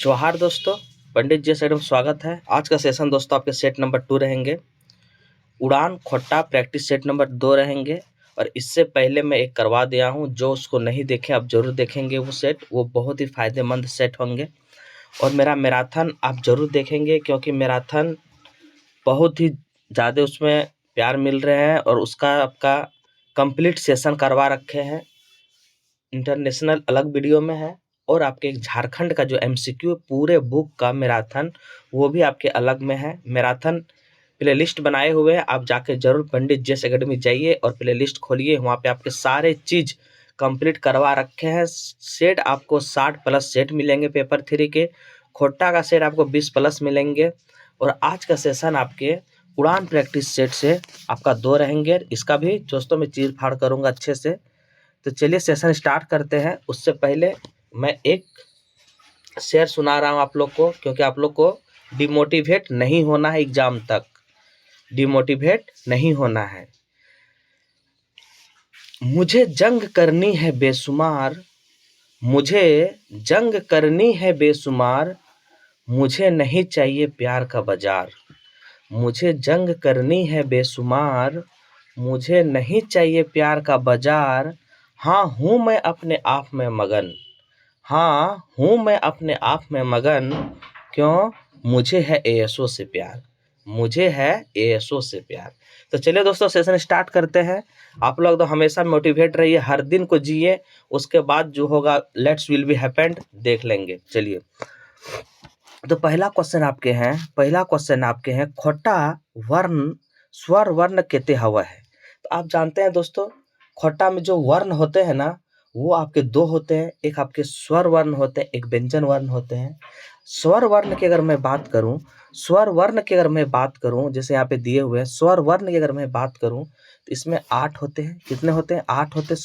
जोहार दोस्तों, पंडित जी साइड में स्वागत है। आज का सेशन दोस्तों आपके सेट नंबर 2 रहेंगे। उड़ान खोट्टा प्रैक्टिस सेट नंबर 2 रहेंगे। और इससे पहले मैं एक करवा दिया हूँ, जो उसको नहीं देखे आप जरूर देखेंगे वो सेट, वो बहुत ही फायदेमंद सेट होंगे। और मेरा मैराथन आप जरूर देखेंगे, क्योंकि मैराथन बहुत ही ज़्यादा उसमें प्यार मिल रहे हैं और उसका आपका कंप्लीट सेशन करवा रखे हैं। इंटरनेशनल अलग वीडियो में है और आपके एक झारखंड का जो एमसीक्यू पूरे बुक का मैराथन वो भी आपके अलग में है। मैराथन प्लेलिस्ट बनाए हुए हैं, आप जाके जरूर पंडित जेस एकेडमी जाइए और प्लेलिस्ट खोलिए, वहाँ पे आपके सारे चीज़ कंप्लीट करवा रखे हैं। सेट आपको 60 प्लस सेट मिलेंगे पेपर 3 के। खोट्टा का सेट आपको 20 प्लस मिलेंगे। और आज का सेशन आपके उड़ान प्रैक्टिस सेट से आपका 2 रहेंगे। इसका भी दोस्तों मैं चीर फाड़ करूँगा अच्छे से। तो चलिए सेशन स्टार्ट करते हैं। उससे पहले मैं एक शेर सुना रहा हूँ आप लोग को, क्योंकि आप लोग को डिमोटिवेट नहीं होना है। एग्जाम तक डिमोटिवेट नहीं होना है। मुझे जंग करनी है बेशुमार, मुझे जंग करनी है बेशुमार, मुझे नहीं चाहिए प्यार का बाजार। मुझे जंग करनी है बेशुमार, मुझे नहीं चाहिए प्यार का बाजार। हाँ हूँ मैं अपने आप में मगन, हाँ हूँ मैं अपने आप में मगन, क्यों मुझे है एएसओ से प्यार, मुझे है एएसओ से प्यार। तो चलिए दोस्तों सेशन स्टार्ट करते हैं। आप लोग तो हमेशा मोटिवेट रहिए, हर दिन को जिए, उसके बाद जो होगा लेट्स विल बी हैपेंड देख लेंगे। चलिए तो पहला क्वेश्चन आपके हैं खोटा वर्ण स्वर वर्ण केते हवा है। तो आप जानते हैं दोस्तों, खोटा में जो वर्ण होते हैं ना, वो आपके 2 होते हैं। एक आपके स्वर वर्ण होते हैं, एक व्यंजन वर्ण होते हैं। स्वर वर्ण की अगर मैं बात करूं, जैसे यहाँ पे दिए हुए हैं, स्वर वर्ण की अगर मैं बात करूं तो इसमें 8 होते हैं। कितने होते हैं? 8 होते हैं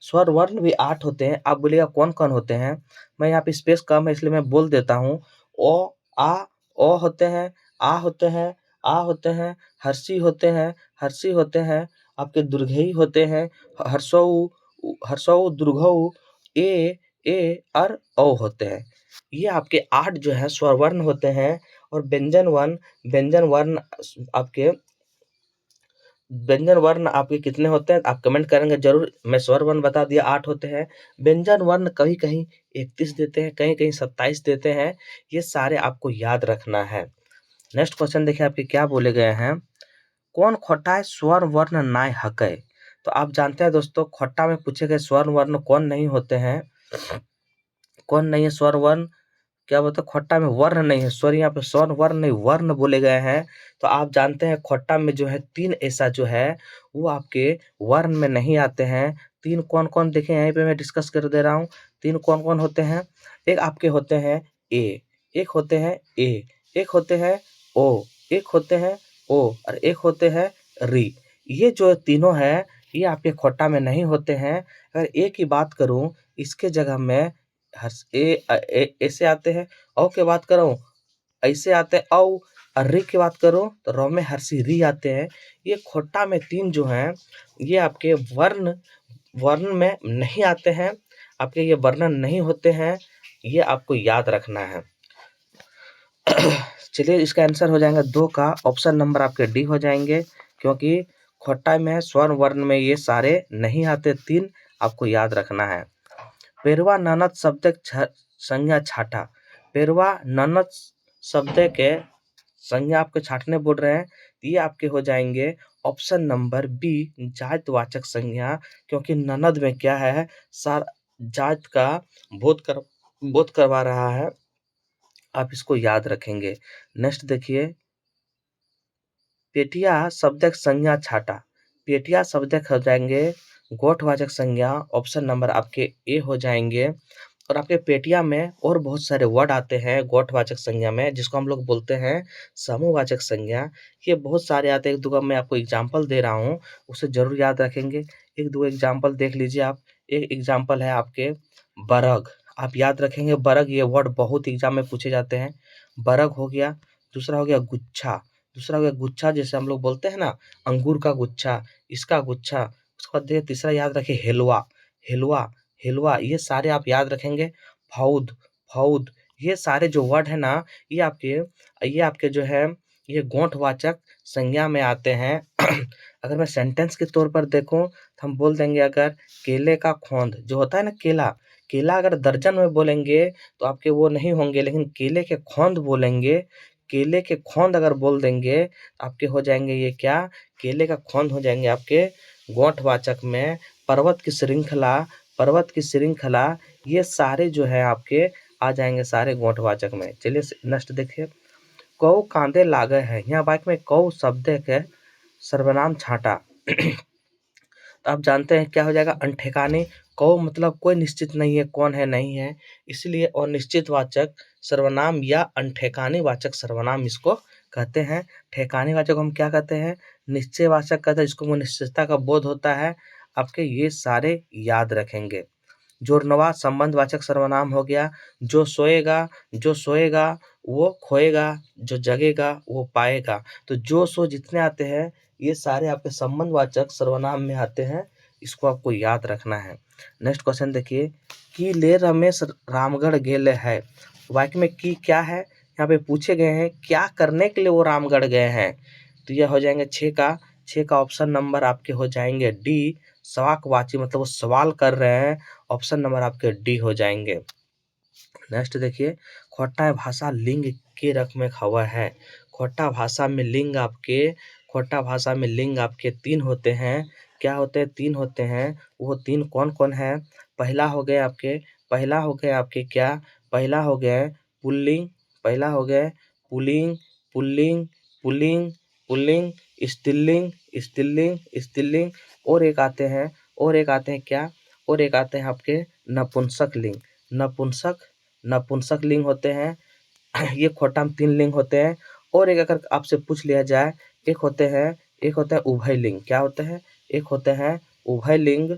स्वर वर्ण भी 8 होते हैं। आप बोलिएगा कौन कौन होते हैं? मैं यहाँ पे स्पेस कम है इसलिए मैं बोल देता हूँ। ओ होते हैं, आ होते हैं, आ होते हैं, हर्षी होते हैं, आपके दुर्घेई होते हैं, हर्षौ दुर्घऊ, ए और औ होते हैं। ये आपके 8 जो है स्वर वर्ण होते हैं। और व्यंजन वर्ण आपके कितने होते हैं आप कमेंट करेंगे जरूर। मैं स्वर वर्ण बता दिया 8 होते हैं। व्यंजन वर्ण कहीं कहीं 31 देते हैं, कहीं कहीं 27 देते हैं। ये सारे आपको याद रखना है। नेक्स्ट क्वेश्चन देखिए आपके क्या बोले गए हैं। कौन खोटा है स्वर वर्ण नाय हकै। तो आप जानते हैं दोस्तों, खोटा में पूछे गए स्वर वर्ण कौन नहीं होते हैं, कौन नहीं है स्वर वर्ण। क्या बोलते हैं? खोट्टा में वर्ण नहीं है, सॉरी यहाँ पे स्वर वर्ण नहीं वर्ण बोले गए हैं। तो आप जानते हैं खोट्टा में जो है 3 ऐसा जो है वो आपके वर्ण में नहीं आते हैं। 3 कौन कौन देखें यहीं पे मैं डिस्कस कर दे रहा हूँ। 3 कौन कौन होते हैं? एक आपके होते हैं ए, एक होते हैं ए, एक होते हैं ओ, एक होते हैं ओ और एक होते हैं री। ये जो तीनों है ये आपके खोट्टा में नहीं होते हैं। अगर ए की बात करूं, इसके जगह में ऐसे आते हैं। औ की बात करूं ऐसे आते हैं औ। और री की बात करूं तो रौ में हर्षी री आते हैं। ये खोट्टा में 3 जो हैं ये आपके वर्ण में नहीं आते हैं, आपके ये वर्ण नहीं होते हैं। ये आपको याद रखना है। चलिए इसका आंसर हो जाएगा 2 का ऑप्शन नंबर आपके डी हो जाएंगे, क्योंकि खोट्टा में स्वर वर्ण में ये सारे नहीं आते। 3 आपको याद रखना है। पेरवा ननद शब्द संज्ञा छाटा। पेरवा ननद शब्द के संज्ञा आपके छाटने बोल रहे हैं। ये आपके हो जाएंगे ऑप्शन नंबर बी जातवाचक संज्ञा, क्योंकि ननद में क्या है सार जात का बोध करवा रहा है। आप इसको याद रखेंगे। नेक्स्ट देखिए, पेटिया शब्द संज्ञा छाटा। पेटिया शब्द हो जाएंगे गोठवाचक संज्ञा, ऑप्शन नंबर आपके ए हो जाएंगे। और आपके पेटिया में और बहुत सारे वर्ड आते हैं गोठवाचक संज्ञा में, जिसको हम लोग बोलते हैं समूहवाचक संज्ञा। ये बहुत सारे आते हैं। एक दो मैं आपको एग्जाम्पल दे रहा हूँ, उसे जरूर याद रखेंगे। एक दो एग्जाम्पल देख लीजिए आप। एक एग्जाम्पल है आपके बरग, आप याद रखेंगे बरग, ये वर्ड बहुत एग्जाम में पूछे जाते हैं। बरग हो गया। दूसरा हो गया गुच्छा, दूसरा हो गया गुच्छा, जैसे हम लोग बोलते हैं ना अंगूर का गुच्छा, इसका गुच्छा। उसके बाद देखिए तीसरा याद रखिए हेलवा, हेलवा, हेलवा, ये सारे आप याद रखेंगे। फौद, फौद, ये सारे जो वर्ड है ना, ये आपके जो है ये गोंठवाचक संज्ञा में आते हैं। अगर मैं सेंटेंस के तौर पर देखूं तो हम बोल देंगे, अगर केले का खोंद जो होता है ना, केला केला अगर दर्जन में बोलेंगे तो आपके वो नहीं होंगे, लेकिन केले के खोंद बोलेंगे, केले के खोंद अगर बोल देंगे तो आपके हो जाएंगे ये क्या, केले का खोंद हो जाएंगे आपके गोंठवाचक में। पर्वत की श्रृंखला, ये सारे जो है आपके आ जाएंगे सारे गोंठवाचक में। चलिए नेक्स्ट देखिए, कौ कांदे लागे है। यहाँ वाक्य में कौ शब्द है सर्वनाम छांटा। तो आप जानते हैं क्या हो जाएगा, अनठेकानी। कौ मतलब कोई निश्चित नहीं है, कौन है नहीं है, इसलिए अनिश्चित वाचक सर्वनाम या अनठेकानी वाचक सर्वनाम इसको कहते हैं। ठेकानी वाचक हम क्या कहते हैं, निश्चय वाचक कहते हैं, जिसको निश्चितता का बोध होता है। आपके ये सारे याद रखेंगे। जोरनवा संबंधवाचक सर्वनाम हो गया। जो सोएगा वो खोएगा, जो जगेगा वो पाएगा। तो जो सो जितने आते हैं ये सारे आपके संबंधवाचक सर्वनाम में आते हैं, इसको आपको याद रखना है। नेक्स्ट क्वेश्चन देखिए, कि ले रमेश रामगढ़ गेले है। वाक्य में की क्या है, यहाँ पे पूछे गए हैं क्या करने के लिए वो रामगढ़ गए हैं। तो यह हो जाएंगे 6 का ऑप्शन नंबर आपके हो जाएंगे डी, सवाकवाची मतलब वो सवाल कर रहे हैं, ऑप्शन नंबर आपके डी हो जाएंगे। नेक्स्ट देखिए, खोटा भाषा लिंग के रख में हुआ है। खोटा भाषा में लिंग आपके 3 होते हैं। क्या होते हैं, 3 होते हैं। वो 3 कौन कौन है, पहला हो गए आपके क्या, पहला हो गए पुल्लिंग, पुल्लिंग, पुल्लिंग, पुल्लिंग, स्त्रीलिंग, और एक आते हैं क्या, और एक आते हैं आपके नपुंसक लिंग। नपुंसक लिंग होते हैं। ये खोटा में 3 लिंग होते हैं। और एक अगर आपसे पूछ लिया जाए, एक होते हैं उभय लिंग। क्या होते हैं, एक होते हैं उभय लिंग,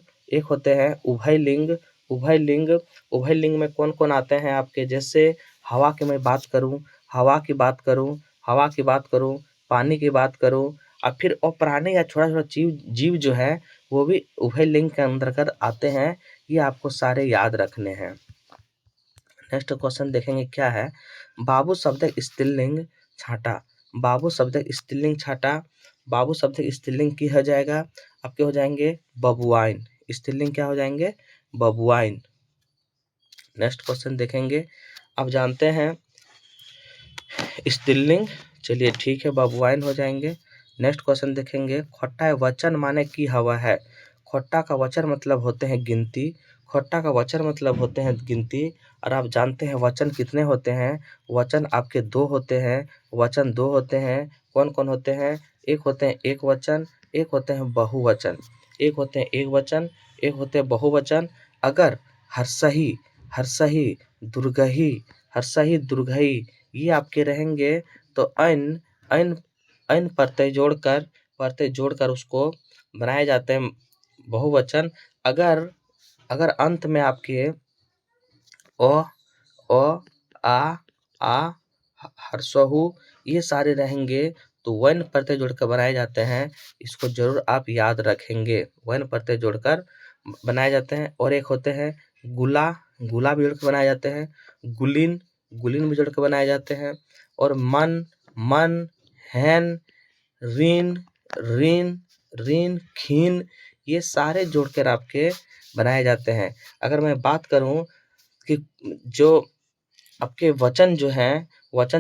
उभय लिंग में कौन कौन आते हैं आपके, जैसे हवा की मैं बात करूं, हवा की बात करूं, पानी की बात करूं, और फिर और प्राणी या छोटा जीव जो है वो भी उभय लिंग के अंतर्गत आते हैं। ये आपको सारे याद रखने हैं। नेक्स्ट क्वेश्चन देखेंगे क्या है, बाबू शब्द स्त्रीलिंग छाटा। बाबू शब्द स्त्रीलिंग की हो जाएगा, आपके हो जाएंगे बबुआइन। स्त्रीलिंग क्या हो जाएंगे, बबुआइन। नेक्स्ट क्वेश्चन देखेंगे, अब जानते हैं स्त्रीलिंग, चलिए ठीक है बबुआइन हो जाएंगे। नेक्स्ट क्वेश्चन देखेंगे, खोटा वचन माने की हवा है। खोटा का वचन मतलब होते हैं गिनती, और आप जानते हैं वचन कितने होते हैं, वचन आपके 2 होते हैं। कौन कौन होते हैं, एक होते हैं एक वचन, एक होते हैं बहुवचन। एक होते हैं बहुवचन। अगर हर्षही, दुर्गही ये आपके रहेंगे तो ऐन प्रत्यय जोड़कर उसको बनाए जाते हैं बहुवचन। अगर अंत में आपके अ आ हर्षहु ये सारे रहेंगे तो वर्ण प्रत्यय जोड़कर बनाए जाते हैं। इसको जरूर आप याद रखेंगे, वर्ण प्रत्यय जोड़कर बनाए जाते हैं। और एक होते हैं गुला भी जोड़कर बनाए जाते हैं, गुलिन भी जोड़कर बनाए जाते हैं। और मन, हैन, ऋण, खीन ये सारे जोड़कर आपके बनाए जाते हैं। अगर मैं बात करूं कि जो आपके वचन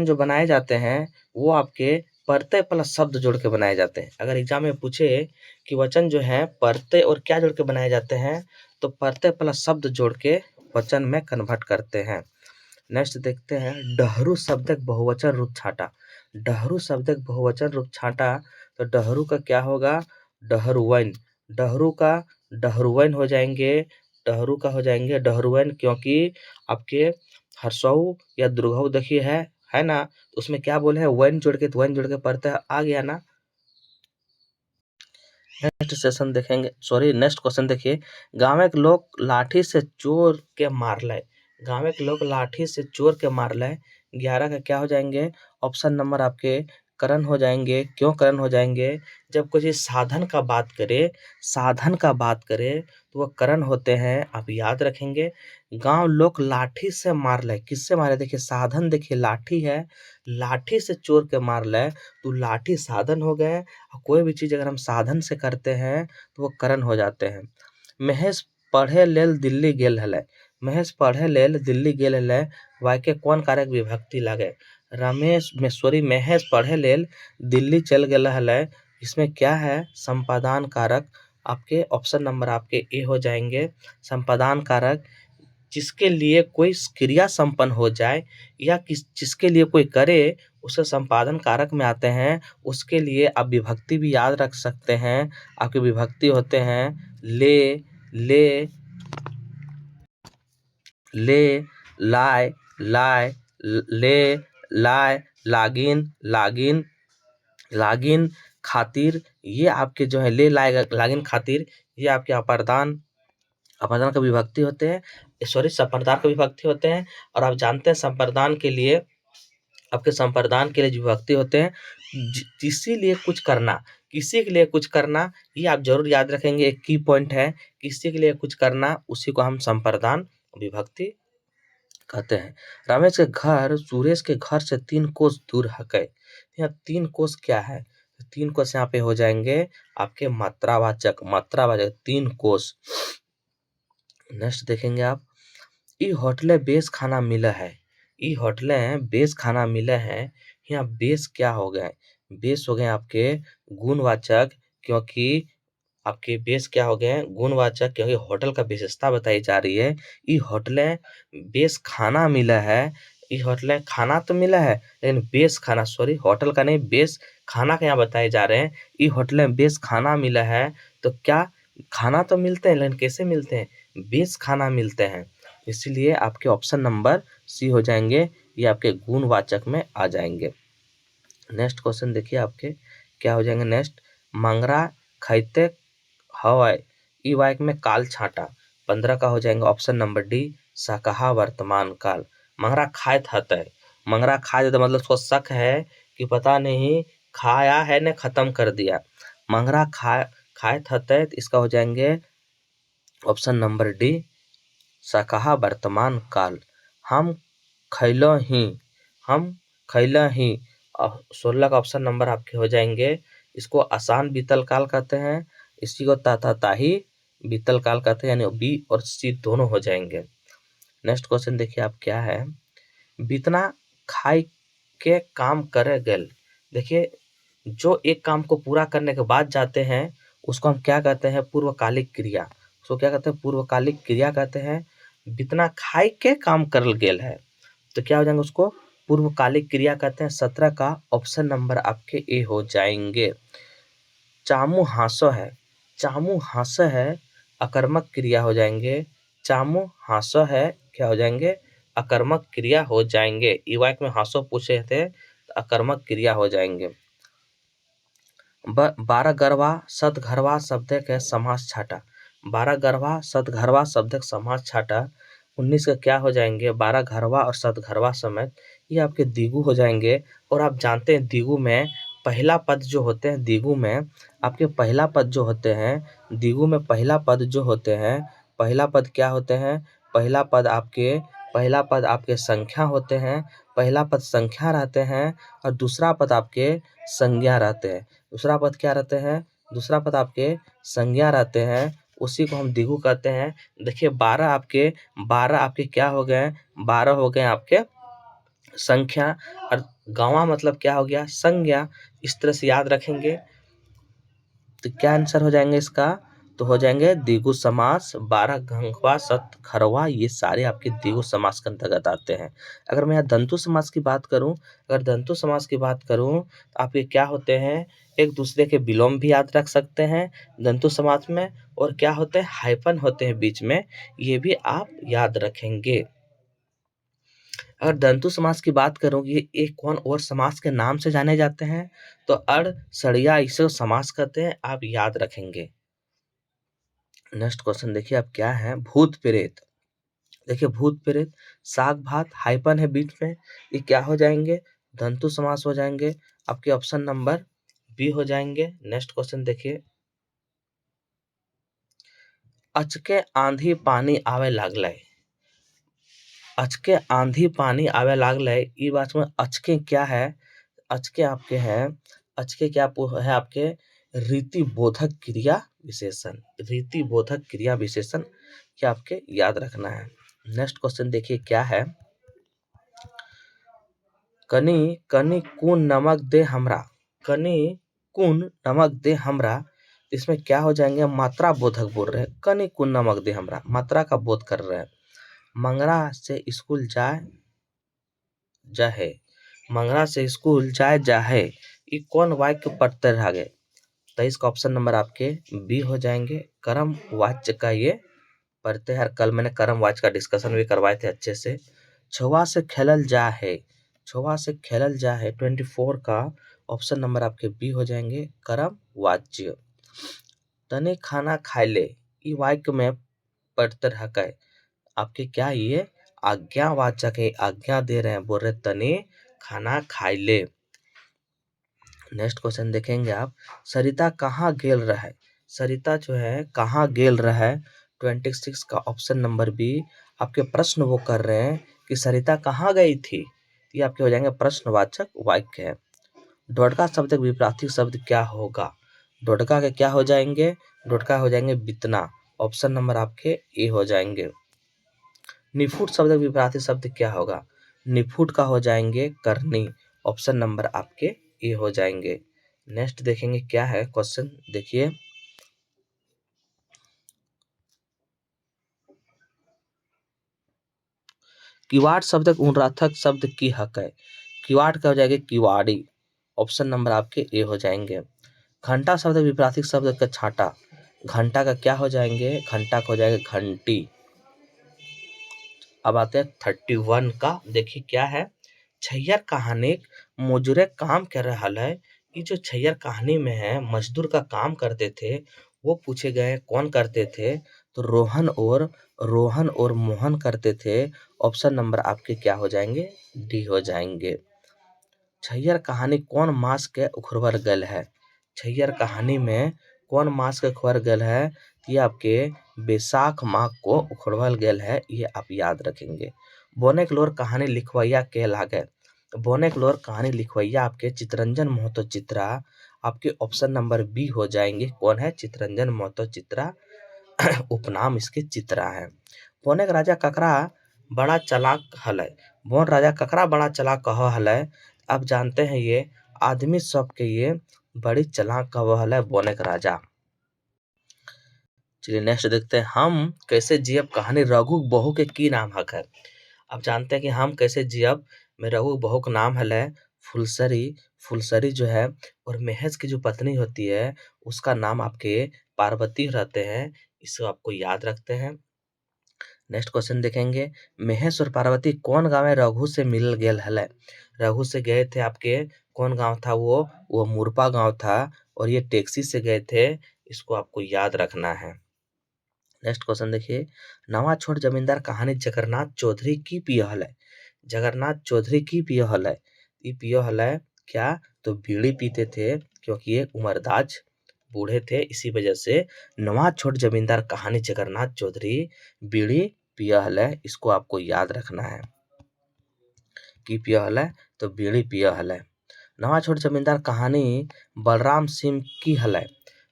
जो बनाए जाते हैं वो आपके प्रत्यय प्लस शब्द जोड़ के बनाए जाते हैं। अगर एग्जाम में पूछे कि वचन जो है प्रत्यय और क्या जोड़ के बनाए जाते हैं, तो प्रत्यय प्लस शब्द जोड़ के वचन में कन्वर्ट करते हैं। नेक्स्ट देखते हैं, डहरू शब्दक बहुवचन रूप छाटा। तो डहरू का क्या होगा, डहरुवन हो जाएंगे, डहरुवन, क्योंकि आपके हर्षऊ या दुर्घऊ देखिए है ना, तो उसमें क्या बोले हैं वन जोड़ के, तो वन जोड़ के प्रत्यय आ गया ना। नेक्स्ट क्वेश्चन देखिए, गाँव के लोग लाठी से चोर के मार ले। 11 का क्या हो जाएंगे, ऑप्शन नंबर आपके करण हो जाएंगे। क्यों करण हो जाएंगे? जब कोई चीज़ साधन का बात करे, साधन का बात करे तो वो करण होते हैं। आप याद रखेंगे। गांव लोग लाठी से मार ले, किससे मारे? देखिए साधन, देखिए लाठी है, लाठी से चोर के मार ले तो लाठी साधन हो गए। और कोई भी चीज अगर हम साधन से करते हैं तो वो करण हो जाते हैं। महेश पढ़े लेल दिल्ली गेल हलै। महेश पढ़े लेल दिल्ली गेल हलै, वाक्य कौन कारक विभक्ति लागे? रमेश में सॉरी महेश पढ़े लेल दिल्ली चल गेल हलै, इसमें क्या है? संपादान कारक। आपके ऑप्शन नंबर आपके ए हो जाएंगे। संपादान कारक जिसके लिए कोई क्रिया संपन्न हो जाए या जिसके लिए कोई करे उसे संपादन कारक में आते हैं। उसके लिए आप विभक्ति भी याद रख सकते हैं। आपके विभक्ति होते हैं ले, ले, ले, लाए, लाए, ले, लाए, लागिन, लागिन, लागिन, खातिर। ये आपके जो है ले, लाए, लागिन, खातिर, ये आपके अपादान का विभक्ति होते हैं, सॉरी संप्रदान का विभक्ति होते हैं। और आप जानते हैं संप्रदान के लिए, आपके संप्रदान के लिए जो विभक्ति होते हैं, किसी लिए कुछ करना, किसी के लिए कुछ करना, ये आप जरूर याद रखेंगे। एक की पॉइंट है, किसी के लिए कुछ करना, उसी को हम संप्रदान विभक्ति कहते हैं। रमेश के घर सुरेश के घर से 3 कोस दूर है। यहाँ 3 कोस क्या है? 3 कोस यहाँ पे हो जाएंगे आपके मात्रावाचक, मात्रावाचक 3 कोस। नेक्स्ट देखेंगे आप, ई होटले बेस खाना मिला है। ई होटले बेस खाना मिला है। यहाँ बेस क्या हो गए? बेस हो गए आपके गुणवाचक, क्योंकि आपके बेस क्या हो गए? गुणवाचक, क्योंकि होटल का विशेषता बताई जा रही है। ई होटले बेस खाना मिला है। ई होटले खाना तो मिला है लेकिन बेस खाना, सॉरी होटल का नहीं, बेस खाना का यहाँ बताए जा रहे हैं। ई होटले बेस खाना मिला है, तो क्या खाना तो मिलते हैं लेकिन कैसे मिलते हैं? बेस खाना मिलते हैं। इसीलिए आपके ऑप्शन नंबर सी हो जाएंगे, ये आपके गुणवाचक में आ जाएंगे। नेक्स्ट क्वेश्चन देखिए आपके क्या हो जाएंगे। नेक्स्ट, मंगरा खैते हवाई, ई वाक में काल छाटा। 15 का हो जाएंगे ऑप्शन नंबर डी, सकहा वर्तमान काल। मंगरा खायत हतै, मंगरा खायत मतलब उसको शक है कि पता नहीं खाया है ने खत्म कर दिया। मंगरा खायत हतै, इसका हो जाएंगे ऑप्शन नंबर डी, सकहा वर्तमान काल। हम खैलो ही, हम खैला ही। 16 का ऑप्शन नंबर आपके हो जाएंगे, इसको आसान बीतल काल कहते हैं, इसी को ताही बीतल काल कहते हैं, यानी बी और सी दोनों हो जाएंगे। नेक्स्ट क्वेश्चन देखिए आप क्या है, बीतना खाई के काम करे गेल। देखिए जो एक काम को पूरा करने के बाद जाते हैं उसको हम क्या कहते हैं? पूर्वकालिक क्रिया। उसको क्या कहते हैं? पूर्वकालिक क्रिया कहते हैं। बीतना खाई के काम करल गेल है तो क्या हो जाएंगे? उसको पूर्वकालिक क्रिया कहते हैं। 17 का ऑप्शन नंबर आपके ए हो जाएंगे। चामू हासो है, चामू हासो है, अकर्मक क्रिया हो जाएंगे। चामू हासो है क्या हो जाएंगे? अकर्मक क्रिया हो जाएंगे। इवाक में हासो पूछे थे तो अकर्मक क्रिया हो जाएंगे। 12 गरवा सदघरवा शब्द के समास छाटा। 12 गरवा सदघरवा शब्द के समास छाटा। 19 का क्या हो जाएंगे? 12 घरवा और सदघरवा समेत, ये आपके द्विगु हो जाएंगे। और आप जानते हैं द्विगु में पहला पद जो होते हैं, द्विगु में आपके पहला पद जो होते हैं, द्विगु में पहला पद जो होते हैं, पहला पद क्या होते हैं? पहला पद आपके संख्या होते हैं। पहला पद संख्या रहते हैं और दूसरा पद आपके संज्ञा रहते हैं। दूसरा पद क्या रहते हैं? दूसरा पद आपके संज्ञा रहते हैं, उसी को हम द्विगु कहते हैं। देखिए 12 आपके क्या हो गए? 12 हो गए आपके संख्या, और गवा मतलब क्या हो गया? संज्ञा। इस तरह से याद रखेंगे तो क्या आंसर हो जाएंगे इसका? तो हो जाएंगे द्विगु समास। 12 घंघवा सतघरवा ये सारे आपके द्विगु समास के अंतर्गत आते हैं। अगर मैं यहाँ दंतु समास की बात करूं, अगर दंतु समास की बात करूं तो आपके क्या होते हैं? एक दूसरे के विलोम भी याद रख सकते हैं दंतु समास में, और क्या होते हैं? हाइफन होते हैं बीच में, ये भी आप याद रखेंगे। अगर दंतु समास की बात करूं, ये एक कौन और समास के नाम से जाने जाते हैं? तो अड़ सड़िया इसे समास कहते हैं, आप याद रखेंगे। नेक्स्ट क्वेश्चन देखिए आप क्या है, भूत प्रेत। देखिए भूत प्रेत, साग भात हाइपन है बीच में, ये क्या हो जाएंगे? धातु समास हो जाएंगे, आपके ऑप्शन नंबर बी हो जाएंगे। नेक्स्ट क्वेश्चन देखिए, अचके आंधी पानी आवे लागले, अचके आंधी पानी आवे लागले, ई बात में अचके क्या है, अचके आपके हैं, अचके क्या है आपके रीति बोधक क्रिया विशेषण, रीति बोधक क्रिया विशेषण, ये आपके याद रखना है। नेक्स्ट क्वेश्चन देखिए क्या है, कनी कनी कुन नमक दे हमरा, कनी कुन नमक दे हमरा, इसमें क्या हो जाएंगे, मात्रा बोधक बोल रहे हैं, कनी कुन नमक दे हमरा, मात्रा का बोध कर रहे हैं। मंगरा से स्कूल जाए जाहे, मंगरा से स्कूल जाए जाहे, ये कौन वाक्य पढ़ते रह गए, तो इसका ऑप्शन नंबर आपके बी हो जाएंगे। कर्म वाच्य का ये पढ़ते हैं, कल मैंने कर्म वाच्य का डिस्कशन भी करवाए थे अच्छे से। छुआ से खेलल जा है, छुआ से खेलल जा है 24 का ऑप्शन नंबर आपके बी हो जाएंगे, कर्म वाच्य। तने खाना खाए ले, ये वाक्य में पढ़ते रह गए, आपके क्या ये आज्ञावाचक है, आज्ञा दे रहे हैं, बोल रहे तने खाना खाए ले। नेक्स्ट क्वेश्चन देखेंगे आप, सरिता कहाँ गेल रहा है, सरिता जो है कहाँ गेल रहा है 26 का ऑप्शन नंबर बी, आपके प्रश्न वो कर रहे हैं कि सरिता कहाँ गई थी, ये आपके हो जाएंगे प्रश्नवाचक वाक्य है। डोडका शब्द का विपरीत शब्द क्या होगा, डोडका के क्या हो जाएंगे, डोडका हो जाएंगे बितना, ऑप्शन नंबर आपके ए हो जाएंगे। निफुट शब्द का विपरीत शब्द क्या होगा, निफुट का हो जाएंगे करनी, ऑप्शन नंबर आपके ए हो जाएंगे। नेक्स्ट देखेंगे क्या है क्वेश्चन देखिए, किवाड़ शब्द उनर्थक शब्द की हक है, किवाड़ का हो जाएगा किवाड़ी, ऑप्शन नंबर आपके ए हो जाएंगे। घंटा शब्द विपरीत शब्द का छाटा, घंटा का क्या हो जाएंगे, घंटा का हो जाएगा घंटी। अब आते हैं 31 का, देखिए क्या है, छैयर कहानी मजूरे काम कर रहा है, ये जो छैयर कहानी में है मजदूर का काम करते थे, वो पूछे गए कौन करते थे, तो रोहन और मोहन करते थे, ऑप्शन नंबर आपके क्या हो जाएंगे, डी हो जाएंगे। छैयर कहानी कौन मास के उखड़वर गल है, छैयर कहानी में कौन मास के उखड़वर गल है, ये आपके बैसाख माह को उखड़वल गल है, ये आप याद रखेंगे। बोनेक लोर कहानी लिखवैया के लागे, बोनेक लोर कहानी लिखवैया आपके चितरंजन महतो चित्रा, आपके ऑप्शन नंबर बी हो जाएंगे, कौन है चितरंजन महतो चित्रा, उपनाम इसके चित्रा है। बोनेक राजा ककरा बड़ा चालाक हलै, बोन राजा ककरा बड़ा चालाक कह हलै, आप जानते हैं ये आदमी सब के ये बड़ी चालाक कह हलै बोनेक राजा। चलिए नेक्स्ट देखते हैं, हम कैसे जियब कहानी रघु बहू के की नाम हक है, आप जानते हैं कि हम कैसे जियब में रघु बहू का नाम है फुलसरी, फुलसरी जो है और महेश की जो पत्नी होती है उसका नाम आपके पार्वती रहते हैं, इसको आपको याद रखते हैं। नेक्स्ट क्वेश्चन देखेंगे, महेश और पार्वती कौन गाँव में रघु से मिल गेल हले, रघु से गए थे आपके कौन गांव था वो मुरपा गांव था, और ये टैक्सी से गए थे, इसको आपको याद रखना है। नेक्स्ट क्वेश्चन देखिए, नवा छोट जमींदार कहानी जगन्नाथ चौधरी की पिय हलै, जगन्नाथ चौधरी की पिय हलै, ये पिय हलै क्या, तो बीड़ी पीते थे, क्योंकि ये उम्रदाज बूढ़े थे, इसी वजह से नवा छोट जमींदार कहानी जगन्नाथ चौधरी बीड़ी पिय हलै, इसको आपको याद रखना है कि पिय हलै, तो बीड़ी पिय हलै। नवा छोट जमींदार कहानी बलराम सिंह की हलै,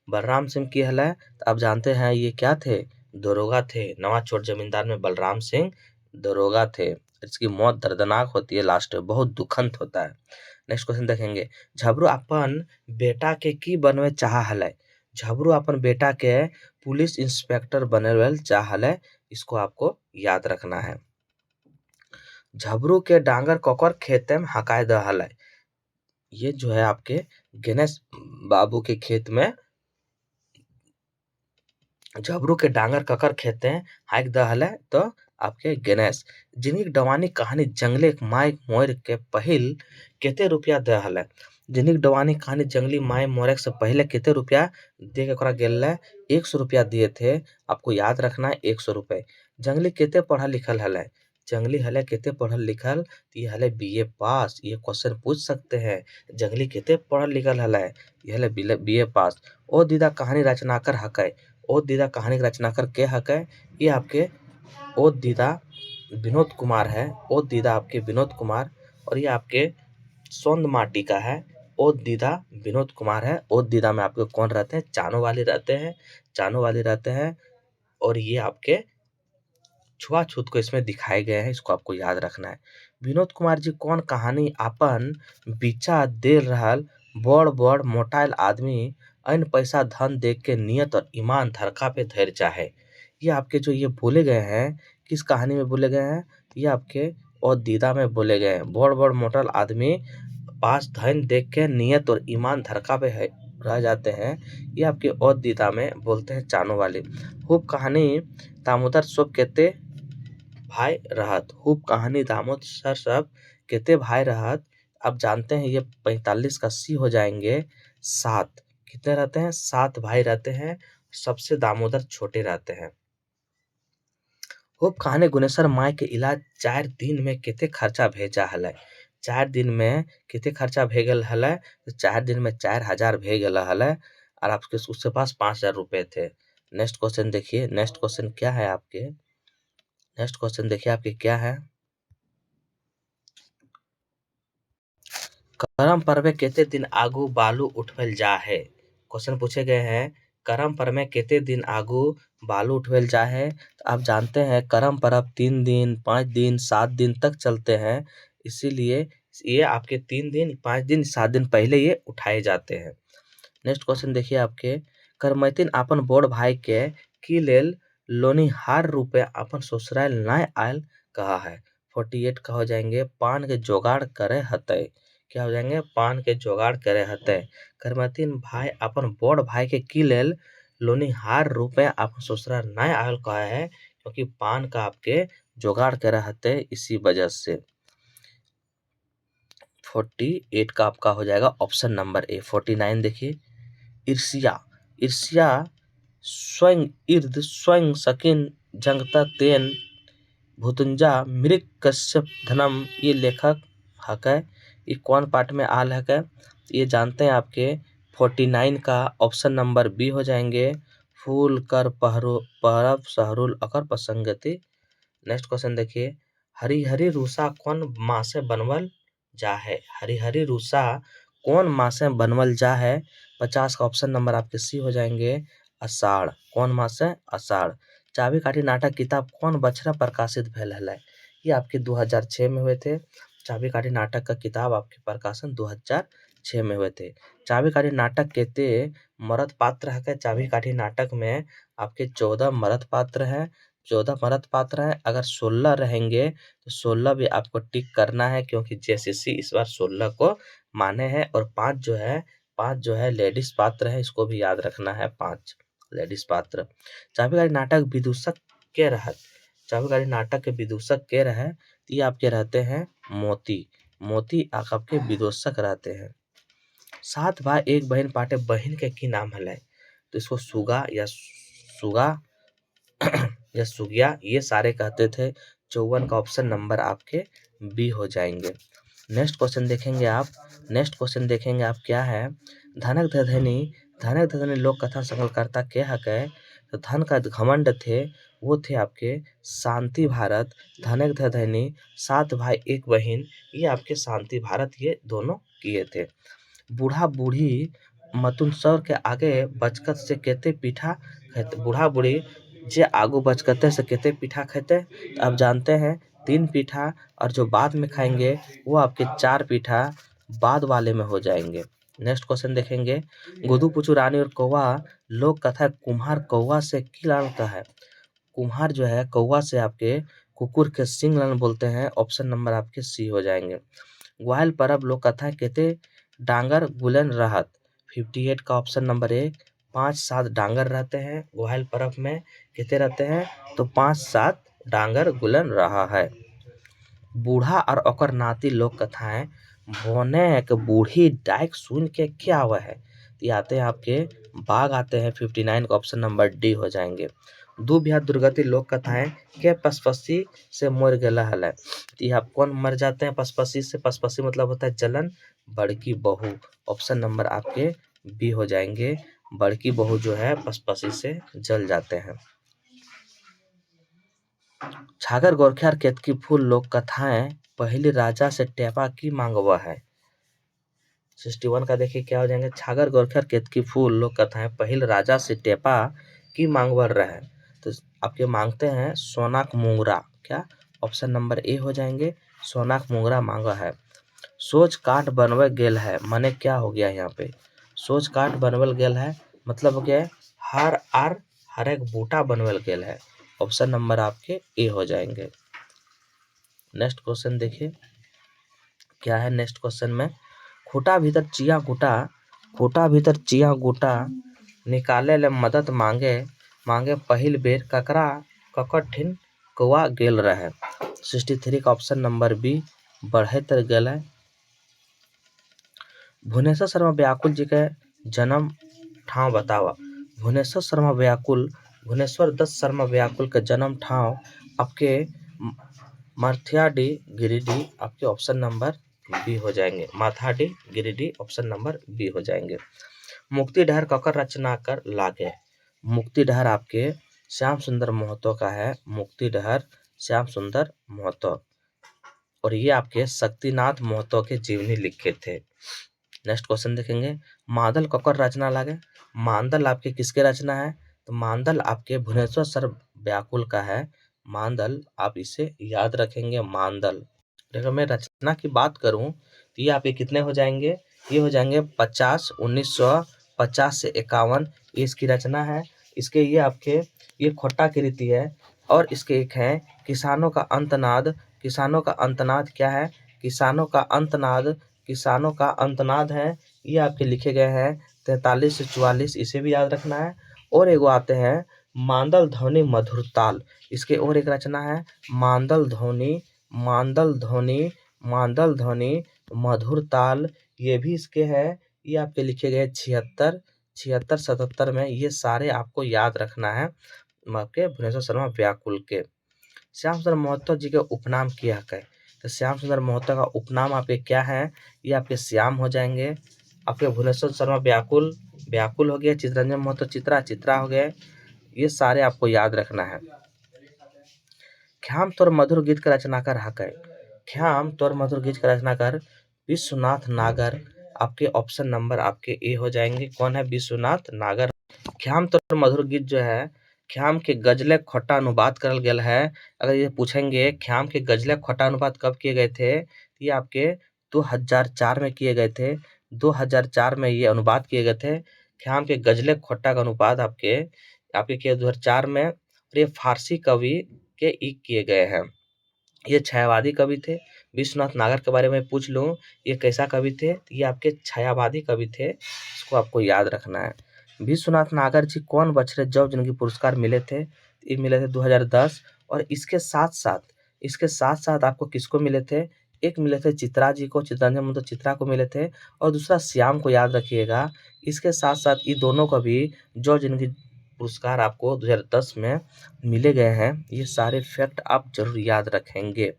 बलराम सिंह की हलै, तो आप जानते हैं ये क्या थे, दरोगा थे, नवा छोट जमींदार में बलराम सिंह दरोगा थे, इसकी मौत दर्दनाक होती है, लास्ट में बहुत दुखंत होता है। नेक्स्ट क्वेश्चन देखेंगे, झबरू अपन बेटा के की बनवे चाह हलै, झबरू अपन बेटा के पुलिस इंस्पेक्टर बनवे चाह हलै, इसको आपको याद रखना है। झबरू के डांगर ककर खेते में हकाय द हलै, ये जो है आपके गणेश बाबू के खेत में झबरू के डांगर ककर खेते हैं हाइक द हलै, तो आपके गणेश। जिनकी डवानी कहानी जंगले माय मोर के पहिल केते रुपया दे हलै, जिनकी डवानी कहानी जंगली माय मोरे से पहले केते रुपया दे के ओकरा गेल है, 100 रुपया दिए थे, आपको याद रखना है 100 रुपए। जंगली केते पढ़ा लिखल हलै, जंगली हले केते पढ़ल लिखल, तो ये हले बीए पास। ये क्वेश्चन पूछ सकते हैं, जंगली केते पढ़ल लिखल हले, ये हले बीए पास। ओ दीदा कहानी रचनाकर हकै, ओ दीदा कहानी के रचनाकर के हकै, ये आपके ओ दीदा विनोद कुमार है। ओ दीदा आपके विनोद कुमार, और ये आपके सोंद माटी का है। ओ दीदा विनोद कुमार है। ओ दीदा में आपके कौन रहते हैं, चानो वाली रहते हैं, चानो वाली रहते हैं। और ये आपके छुआछूत को इसमें दिखाए गए हैं, इसको आपको याद रखना है। विनोद कुमार जी कौन कहानी आपन बिचा दे रहल बड़ बड़ मोटाइल आदमी अन्य पैसा धन देख के नियत और ईमान धरखा पे धैर्य चाहे। ये आपके जो ये बोले गए हैं, किस कहानी में बोले गए हैं, ये आपके और दीदा में बोले गए हैं। बड़ बड़ मोटाइल आदमी पास धन देख के नियत और ईमान धरखा पे है रह जाते हैं। ये आपके और दीदा में बोलते हैं चानो वाले। खूब कहानी दामोदर सब कहते भाई रहत, खूब कहानी दामोदर सब केते भाई रहत। अब जानते हैं ये 45 का सी हो जाएंगे 7। कितने रहते हैं, 7 भाई रहते हैं, सबसे दामोदर छोटे रहते हैं। खूब कहानी गुनेश्वर माय के इलाज 4 दिन में केते खर्चा भेजा हलै, 4 दिन में केते खर्चा भेगल हलै, तो 4 दिन में 4000 भेगल हलै, और आपके उसके पास 5000 रुपए थे। नेक्स्ट क्वेश्चन देखिए, नेक्स्ट क्वेश्चन क्या है आपके, नेक्स्ट क्वेश्चन देखिए आपके क्या है। करम परमे केते दिन आगू बालू उठवेल जा है। क्वेश्चन पूछे गए हैं, करम परमे केते दिन आगू बालू उठवेल जा है। तो आप जानते हैं करम परब 3 दिन 5 दिन 7 दिन तक चलते हैं, इसीलिए ये आपके 3 दिन 5 दिन 7 दिन पहले ये उठाए जाते हैं। नेक्स्ट क्वेश्चन देखिए आपके, करमैतिन अपन बड़ भाई के की लेल लोनिहार रूपे अपन ससुराल नाय आयल कहा है। 48 का हो जाएंगे, पान के जुगाड़ करे हतै। क्या हो जाएंगे, पान के जुगाड़ करे हतै। करमैतिन भाई अपन बड़ भाई के की लेल लोनिहार रूपे अपन ससुराल नाय आयल कहा है, क्योंकि पान का आपके जुगाड़ करे हतै, इसी वजह से। 48 का आपका हो जाएगा ऑप्शन नंबर ए। 49 देखिए, ईर्ष्या, ईर्ष्या स्वयं इर्द स्वयं सकिन जंगता तेन भुतुंजा मृग कश्यप धनम, ये लेखक हकै, ये कौन पार्ट में आल हकै, ये जानते हैं आपके 49 का ऑप्शन नंबर बी हो जाएंगे, फूल कर पहरब सहरुल अकर प्रसंगति। नेक्स्ट क्वेश्चन देखिए, हरी हरी रूसा कौन माँ से बनवल जा है। हरी हरी रूसा कौन माह से बनवल जा है। 50 का ऑप्शन नंबर आपके सी हो जाएंगे, आषाढ़। कौन माह से, आषाढ़। चाबी काठी नाटक किताब कौन बछरा प्रकाशित भेल हलै, ये आपके 2006 में हुए थे। चाबी काठी नाटक का किताब आपके प्रकाशन 2006 में हुए थे। चाबी काठी नाटक केते मरद पात्र है। चाबी काठी नाटक में आपके 14 मरद पात्र हैं, 14 मरद पात्र हैं। अगर 16 रहेंगे तो 16 भी आपको टिक करना है, क्योंकि जेसीसी इस बार 16 को माने हैं। और 5 जो है लेडीज पात्र है, इसको भी याद रखना है, 5 लेडीज पात्र। चाबीकाठी नाटक विदूषक के रहत, चाबीकाठी नाटक के विदूषक के रहे, तो ये आपके रहते हैं मोती। मोती आपके विदूषक रहते हैं। 7 भाई 1 बहन पाटे बहन के की नाम हलै, तो इसको सुगा या सुगा या सुगिया, ये सारे कहते थे। 54 का ऑप्शन नंबर आपके बी हो जाएंगे। नेक्स्ट क्वेश्चन देखेंगे आप, नेक्स्ट क्वेश्चन देखेंगे आप क्या है, धनक धधनी, धनक धधनी लोक कथा संकलकर्ता के हकै, तो धन का घमंड थे, वो थे आपके शांति भारत। धनक धधनी 7 भाई 1 बहन, ये आपके शांति भारत ये दोनों किए थे। बूढ़ा बूढ़ी मतुनसर के आगे बचकत से केते पीठा खेते, बूढ़ा बूढ़ी जे आगू बचकते से केते पीठा खेते, तो आप जानते हैं 3 पीठा, और जो बाद में खाएंगे वो आपके 4 पीठा बाद वाले में हो जाएंगे। नेक्स्ट क्वेश्चन देखेंगे, गुदू पुचू रानी और कौवा लोक कथा कुम्हार कौवा से की लानता है। कुम्हार जो है कौवा से आपके कुकुर के सिंग लान बोलते हैं, ऑप्शन नंबर आपके सी हो जाएंगे। ग्वाल परब लोक कथा केते डांगर गुलन रहत, 58 का ऑप्शन नंबर ए। 5-7 डांगर रहते हैं ग्वाल परब में, कितने रहते हैं, तो 5-7 डांगर गुलन रहा है। बूढ़ा और ओकर नाती लोक कथाएं बोने एक बूढ़ी डाइक सुन के क्या हुआ है, तो ये आते हैं आपके बाघ आते हैं। 59 का ऑप्शन नंबर डी हो जाएंगे। दू बिहा दुर्गति लोक कथाएं के पसपसी से मोर गेला हलै। तो यहाँ कौन मर जाते हैं पसपसी से? पसपसी मतलब होता है जलन, बड़की बहू। ऑप्शन नंबर आपके बी हो जाएंगे, बड़की बहू जो है पसपसी से जल जाते हैं। छागर गोरख्यार केतकी फूल लोक कथाएं पहले राजा से टेपा की मांगवा है। 61 का देखिए क्या हो जाएंगे, छागर गोरखर केतकी फूल लोक कथाएं पहिल राजा से टेपा की मांगवर रहे। तो आपके मांगते हैं सोनाक मुंगरा, क्या? ऑप्शन नंबर ए हो जाएंगे, सोनाक मुंगरा मांगा है। सोच काट बनवे गेल है, माने क्या हो गया यहाँ पे? सोच काट बनवल गेल है मतलब हो गया हर एक बूटा बनवल गेल है। ऑप्शन नंबर आपके ए हो जाएंगे। नेक्स्ट क्वेश्चन देखिए क्या है नेक्स्ट क्वेश्चन में, खूटा भीतर चिया गुटा, खूटा भीतर चिया गुटा निकाले ले मदद मांगे पहिल बेर ककरा ककठिन कौआ गेल रहे। 63 का ऑप्शन नंबर बी बढ़ेतर गेल है। भुवनेश्वर शर्मा व्याकुल जी के जन्म ठाव बतावा। भुवनेश्वर दत्त शर्मा व्याकुल के जन्म ठाव आपके माथियाडीह गिरिडीह, आपके ऑप्शन नंबर बी हो जाएंगे, माथाडीह गिरिडीह, ऑप्शन नंबर बी हो जाएंगे। मुक्तिडहर ककर रचनाकर लागे। मुक्तिडहर आपके श्याम सुंदर महतो का है, मुक्तिडहर श्याम सुंदर महतो, और ये आपके शक्तिनाथ महतो के जीवनी लिखे थे। नेक्स्ट क्वेश्चन देखेंगे, मादल ककर रचना लागे। मांदल आपके किसके रचना है? तो मांदल आपके भुवनेश्वर सर व्याकुल का है। मांदल आप इसे याद रखेंगे, मांदल। अगर मैं रचना की बात करूं तो ये आपके कितने हो जाएंगे? ये हो जाएंगे 50, 1950 से 51 ये इसकी रचना है। इसके ये आपके ये खोट्टा की रीति है। और इसके एक है किसानों का अंतनाद। किसानों का अंतनाद क्या है? किसानों का अंतनाद, किसानों का अंतनाद है। ये आपके लिखे गए हैं 43 से 44, इसे भी याद रखना है। और एगो आते हैं मांदल ध्वनि मधुर ताल, इसके और एक रचना है मांदल ध्वनि, मांदल ध्वनि, मांदल ध्वनि मधुर ताल, ये भी इसके है। ये आपके लिखे गए 76, 77 में। ये सारे आपको याद रखना है आपके भुवनेश्वर शर्मा व्याकुल के। श्याम सुंदर महतो जी के उपनाम क्या है? तो श्याम सुंदर महतो का उपनाम आपके क्या है? ये आपके श्याम हो जाएंगे। आपके भुवनेश्वर शर्मा व्याकुल, व्याकुल हो गया। चितरंजन महतो चित्रा, चित्रा हो गए। ये सारे आपको याद रखना है। ख्याम तोर मधुर गीत का रचनाकार हकै। ख्याम तोर मधुर गीत का रचनाकार विश्वनाथ नागर, आपके ऑप्शन नंबर आपके ए हो जाएंगे। कौन है? विश्वनाथ नागर। ख्याम तोर मधुर गीत जो है ख्याम के गजले खोटा अनुवाद करल गेल है। अगर ये पूछेंगे ख्याम के गजले खोटा अनुवाद कब किए गए थे, ये आपके 2004 में किए गए थे। 2004 में ये अनुवाद किए गए थे। ख्याम के गजले खोटा का अनुवाद आपके आपके किए 2004 में। और ये फारसी कवि के किए गए हैं। ये छायावादी कवि थे। विश्वनाथ नागर के बारे में पूछ लूं ये कैसा कवि थे, ये आपके छायावादी कवि थे, इसको आपको याद रखना है। विश्वनाथ नागर जी कौन बछड़े जब जिनकी पुरस्कार मिले थे? ये मिले थे 2010। और इसके साथ साथ आपको किसको मिले थे? एक मिले थे चित्रा जी को, चितरंजन महतो चित्रा को मिले थे, और दूसरा श्याम को याद रखिएगा। इसके साथ साथ ये दोनों को भी जो जिनकी पुरस्कार आपको 2010 में मिले गए हैं, ये सारे फैक्ट आप जरूर याद रखेंगे।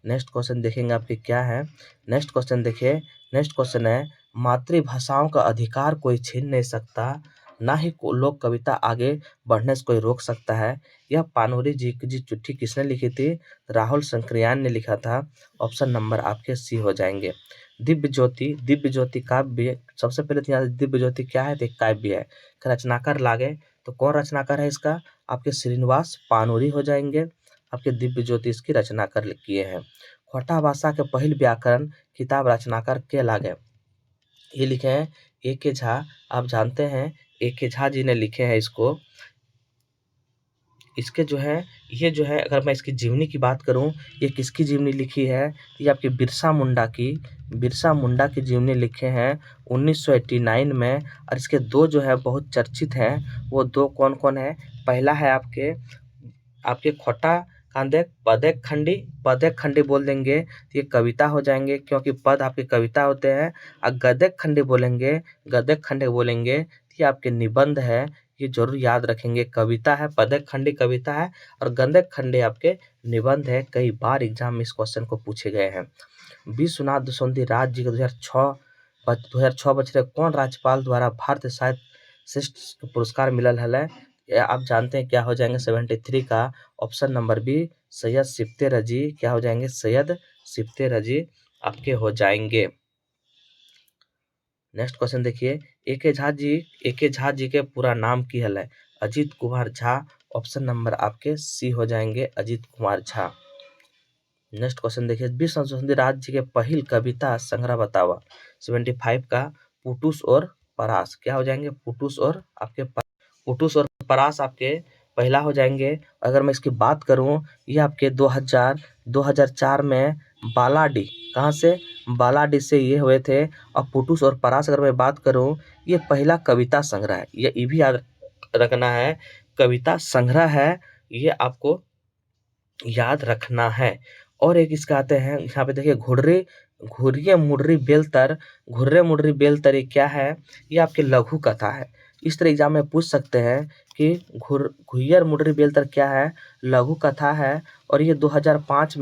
नेक्स्ट क्वेश्चन देखेंगे आपके क्या है। नेक्स्ट क्वेश्चन देखिए, नेक्स्ट क्वेश्चन है मातृभाषाओं का अधिकार कोई छीन नहीं सकता, ना ही लोक कविता आगे बढ़ने से कोई रोक सकता है। यह पानोरी जी की चिट्ठी किसने लिखी थी? राहुल शंकरयान ने लिखा था। ऑप्शन नंबर आपके सी हो जाएंगे। दिव्य ज्योति, दिव्य ज्योति काव्य, सबसे पहले तो यहाँ दिव्य ज्योति क्या है? तो एक काव्य है। रचनाकार लागे तो कौन रचनाकार है इसका? आपके श्रीनिवास पानोरी हो जाएंगे। आपके दिव्य ज्योति इसकी रचनाकार किए हैं। खोटा भाषा के पहल व्याकरण किताब रचनाकार के लागे, ये लिखे हैं ए के झा। आप जानते हैं ए के झा जी ने लिखे हैं इसको। इसके जो है ये जो है अगर मैं इसकी जीवनी की बात करूं, ये किसकी जीवनी लिखी है? ये आपके बिरसा मुंडा की जीवनी लिखे हैं 1989 में। और इसके दो जो है बहुत चर्चित हैं, वो दो कौन कौन है? पहला है आपके खोटा कांदे पदेक खंडी बोल देंगे तो ये कविता हो जाएंगे, क्योंकि पद आपके कविता होते हैं। और गदेक खंडी बोलेंगे तो ये आपके निबंध है, ये जरूर याद रखेंगे। कविता है, पदक खंडी कविता है और गंधक खंडी आपके निबंध है। कई बार एग्जाम में इस क्वेश्चन को पूछे गए हैं। विश्वनाथ दसोंधी राज्य जी को 2006 बछरे कौन राज्यपाल द्वारा भारतीय साहित्य श्रेष्ठ पुरस्कार मिलल हल? आप जानते हैं क्या हो जाएंगे 73 का ऑप्शन नंबर बी सैयद सिफ्ते रजी। क्या हो जाएंगे? सैयद सिफ्ते रजी आपके हो जाएंगे। नेक्स्ट क्वेश्चन देखिए, एके झा जी के पूरा नाम की हल है? अजीत कुमार झा। ऑप्शन नंबर आपके सी हो जाएंगे अजीत कुमार झा। नेक्स्ट क्वेश्चन देखिए, विश्व दसोंधी राज्य जी के पहिल कविता संग्रह बतावा। 75 का पुटुस और परास। क्या हो जाएंगे? पुटुस और परास आपके पहला हो जाएंगे। अगर मैं इसकी बात करूं, ये आपके 2004 में बालाडी, कहां से? बालाडी से ये हुए थे। और पुटुस और परास अगर मैं बात करूं, ये पहला कविता संग्रह है। ये भी याद रखना है, कविता संग्रह है, ये आपको याद रखना है। और एक इसका आते हैं, यहाँ पे देखिए घुर्रे मुर्री बेलतर क्या है? ये आपके लघु कथा है। इस तरह एग्जाम में पूछ सकते हैं कि घुय्यर मुर्री बेलतर क्या है? लघु कथा है। और ये 2005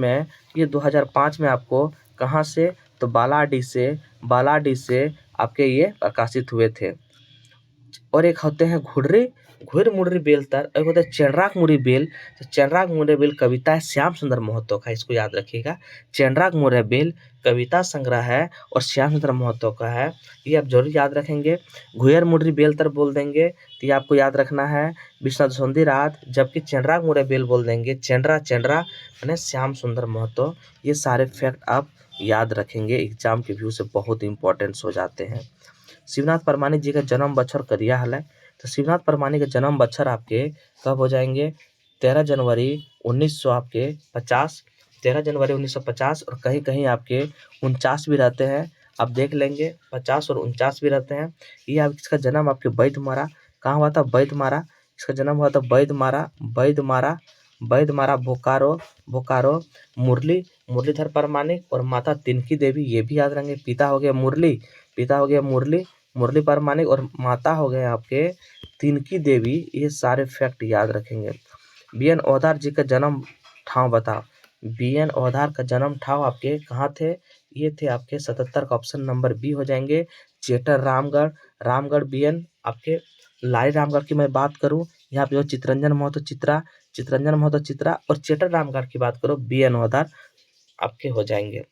में आपको कहाँ से? तो बालाडी से आपके ये प्रकाशित हुए थे। और एक होते हैं घुर मुर्री बेलतर, एक होता है चेनराक मुर्री बेल। तो चेनराक मुर्री बेल कविता है श्याम सुंदर महतो का, इसको याद रखिएगा। चेनराक मुर्री बेल कविता संग्रह है और श्याम सुंदर महतो का है, ये आप जरूर याद रखेंगे। घुयर मुर्री बेलतर बोल देंगे तो ये आपको याद रखना है विश्वनाथ दसोंधी राज, जबकि चेनराक मुर्री बेल बोल देंगे चेनरा यानी श्याम सुंदर महतो। ये सारे फैक्ट आप याद रखेंगे, एग्जाम के व्यू से बहुत इंपॉर्टेंस हो जाते हैं। शिवनाथ परमानी जी का जन्म बच्छर करिया हल है? तो शिवनाथ परमानी का जन्म बच्छर आपके कब हो जाएंगे? 13 जनवरी 1950। 13 जनवरी 1950 और कहीं कहीं आपके 49 भी रहते हैं, आप देख लेंगे 50 और 49 भी रहते हैं। ये आप इसका जन्म आपके बैदमारा, कहाँ हुआ था? बैदमारा। इसका जन्म हुआ था बैदमारा बोकारो। मुरलीधर परमानिक और माता तिनकी देवी, ये भी याद रखेंगे। पिता हो गया मुरली परमानिक और माता हो गए आपके तिनकी देवी, ये सारे फैक्ट याद रखेंगे। बी.एन. ओधार जी का जन्म ठाव बताओ। बी.एन. ओधार का जन्म ठाव आपके कहाँ थे? ये थे आपके 77 का ऑप्शन नंबर बी हो जाएंगे चेटर रामगढ़ बी.एन. आपके लाई रामगढ़ की मैं बात करूं, यहाँ पे जो चितरंजन महतो चित्रा और चेटर रामगढ़ की बात करो बी.एन. ओधार आपके हो जाएंगे।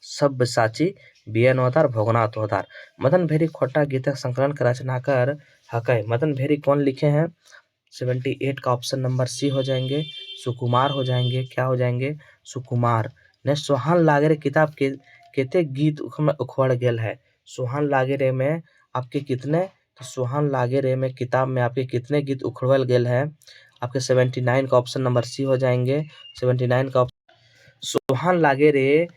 सब्यसाची बी.एन. ओधार, भोगनाथ ओधार। मदन भेरी खोटा गीतक संकलन का रचनाकार हकै? मदन भेरी कौन लिखे हैं? 78 का ऑप्शन नंबर सी हो जाएंगे सुकुमार हो जाएंगे। क्या हो जाएंगे? सुकुमार। नेक्स्ट, सोहान लागेरे किताब के केते गीत उखड़ गेल है? सोहान लागेरे में आपके कितने? तो सोहान लागेरे में किताब में आपके कितने गीत उखड़ल गेल है? आपके 79 का ऑप्शन नंबर सी हो जाएंगे 79 का। सोहान लागेरे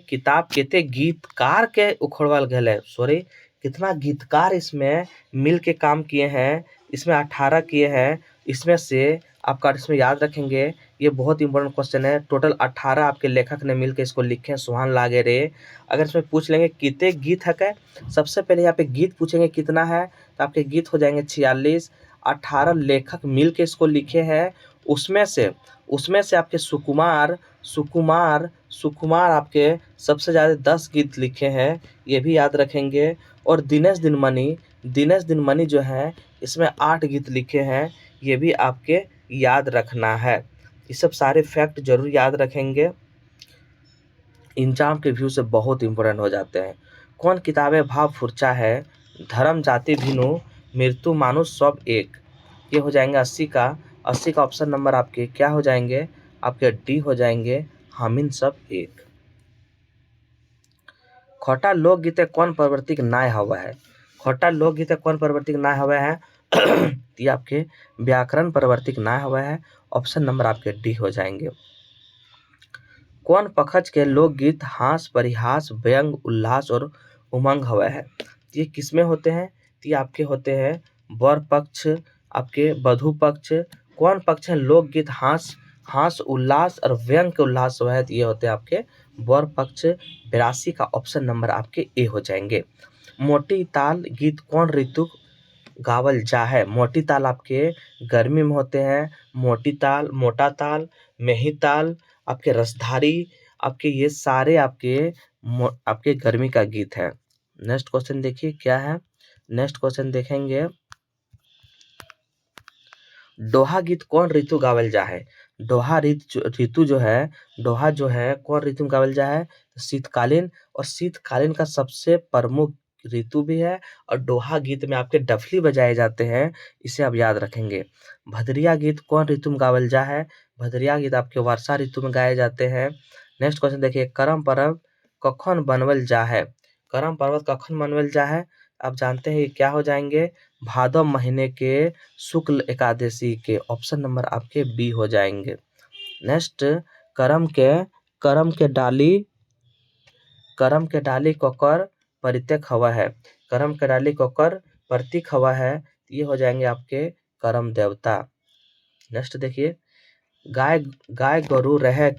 किताब केते गीतकार के उखड़वाल गेल है? सॉरी, कितना गीतकार इसमें मिल के काम किए हैं? इसमें 18 किए हैं। इसमें से आपका इसमें याद रखेंगे, ये बहुत इंपॉर्टेंट क्वेश्चन है। टोटल 18 आपके लेखक ने मिलकर इसको लिखे हैं सोहान लागेरे। अगर इसमें पूछ लेंगे कितने गीत है क्या, सबसे पहले यहाँ पे गीत पूछेंगे कितना है, तो आपके गीत हो जाएंगे 46। 18 लेखक मिल के इसको लिखे हैं। उसमें से आपके सुकुमार आपके सबसे ज़्यादा 10 गीत लिखे हैं, ये भी याद रखेंगे। और दिनेश दिनमणि जो है इसमें 8 गीत लिखे हैं, ये भी आपके याद रखना है। ये सब सारे फैक्ट जरूर याद रखेंगे, एग्जाम के व्यू से बहुत इंपॉर्टेंट हो जाते हैं। कौन किताबें भाव फुर्चा है? धर्म जाति भिनु मृत्यु मानुष सब एक। ये हो जाएंगे 80 का ऑप्शन नंबर आपके क्या हो जाएंगे? आपके डी हो जाएंगे हामिन सब एक। खोटा लोकगीत कौन प्रवृत्ति नाय हवा है? खोटा लोकगीत कौन प्रवृत्ति नाय हवा है? ये आपके व्याकरण प्रवृत्ति नाय हवा है। ऑप्शन नंबर आपके डी हो जाएंगे। कौन पक्षज के लोकगीत हास परिहास व्यंग उल्लास और उमंग हवा है? ये किसमें होते हैं? ये आपके होते हैं वर पक्ष, आपके वधु पक्ष। कौन पक्ष है? लोकगीत हास उल्लास और व्यंग के उल्लास हुआ है, तो ये होते हैं आपके वर पक्ष। 82 का ऑप्शन नंबर आपके ए हो जाएंगे। मोटी ताल गीत कौन ऋतु गावल जा है। मोटी ताल आपके गर्मी में होते हैं, मोटी ताल, मोटा ताल, मेही ताल, आपके रसधारी, आपके ये सारे आपके गर्मी का गीत है। नेक्स्ट क्वेश्चन देखिए क्या है। नेक्स्ट क्वेश्चन देखेंगे, दोहा गीत कौन ऋतु गावल जा है। दोहा ऋतु जो है, दोहा जो है कौन ऋतु में गावल जा है, शीतकालीन। और शीतकालीन का सबसे प्रमुख ऋतु भी है। और दोहा गीत में आपके डफली बजाए जाते हैं, इसे आप याद रखेंगे। भदरिया गीत कौन ऋतु में गावल जा है। भदरिया गीत आपके वर्षा ऋतु में गाए जाते हैं। नेक्स्ट क्वेश्चन देखिए, करम पर्व कखन बनवल जा है। करम पर्वत कखन बनवल जा है, आप जानते हैं ये क्या हो जाएंगे, भादव महीने के शुक्ल एकादशी के। ऑप्शन नंबर आपके बी हो जाएंगे। नेक्स्ट, करम के डाली कोकर परित्यक हवा है। करम के डाली कोकर प्रतीक हवा है, ये हो जाएंगे आपके करम देवता। नेक्स्ट देखिए, गाय गरु रहे